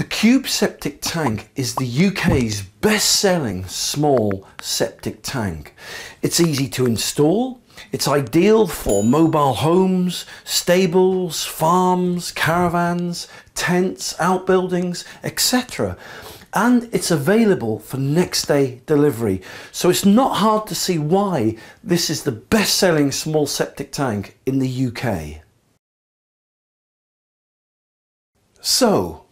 The Cube septic tank is the UK's best-selling small septic tank. It's easy to install, it's ideal for mobile homes, stables, farms, caravans, tents, outbuildings, etc. And it's available for next day delivery. So it's not hard to see why this is the best-selling small septic tank in the UK. So,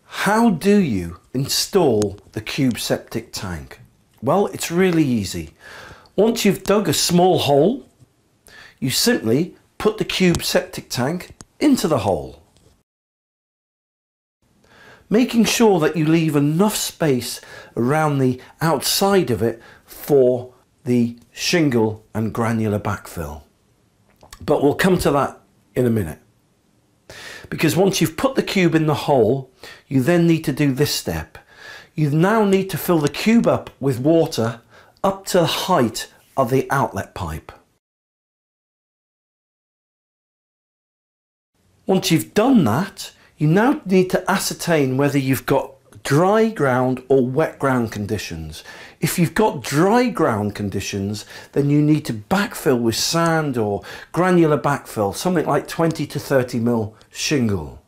how do you install the Cube septic tank? Well, it's really easy. Once you've dug a small hole, you simply put the Cube septic tank into the hole, making sure that you leave enough space around the outside of it for the shingle and granular backfill. But we'll come to that in a minute. Because once you've put the cube in the hole, you then need to do this step. You now need to fill the cube up with water up to the height of the outlet pipe. Once you've done that, you now need to ascertain whether you've got dry ground or wet ground conditions. If you've got dry ground conditions, then you need to backfill with sand or granular backfill, something like 20 to 30 mil shingle.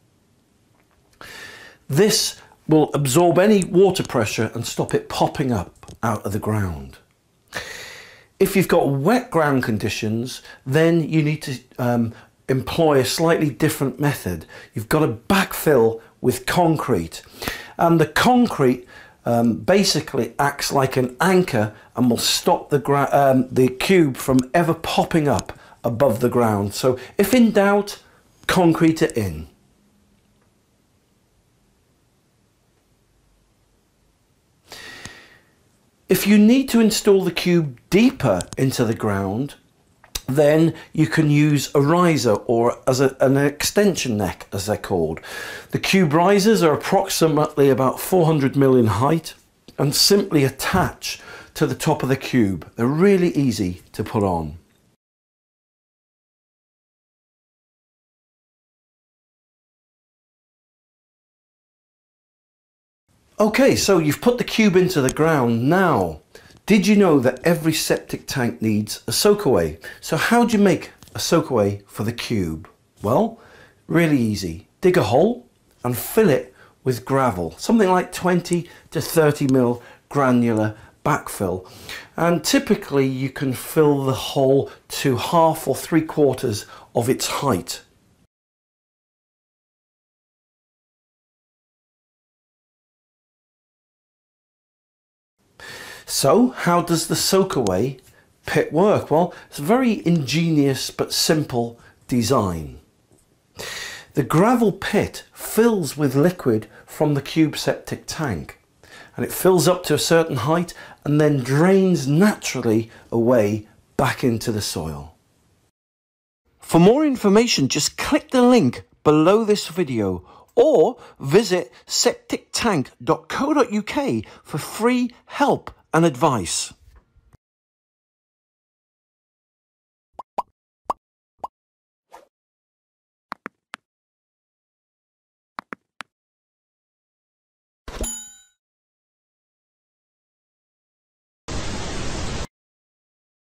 This will absorb any water pressure and stop it popping up out of the ground. If you've got wet ground conditions, then you need to employ a slightly different method. You've got to backfill with concrete, and the concrete basically acts like an anchor and will stop the cube from ever popping up above the ground. So if in doubt, concrete it in. If you need to install the cube deeper into the ground, then you can use a riser, or as an extension neck as they're called. The cube risers are approximately about 400 mil in height and simply attach to the top of the cube. They're really easy to put on. Okay, so you've put the cube into the ground. Now, did you know that every septic tank needs a soakaway? So how do you make a soakaway for the cube? Well, really easy. Dig a hole and fill it with gravel, something like 20 to 30 mil granular backfill. And typically you can fill the hole to 1/2 or 3/4 of its height. So how does the soakaway pit work? Well, it's a very ingenious but simple design. The gravel pit fills with liquid from the cube septic tank, and it fills up to a certain height and then drains naturally away back into the soil. For more information, just click the link below this video or visit septictank.co.uk for free help and advice.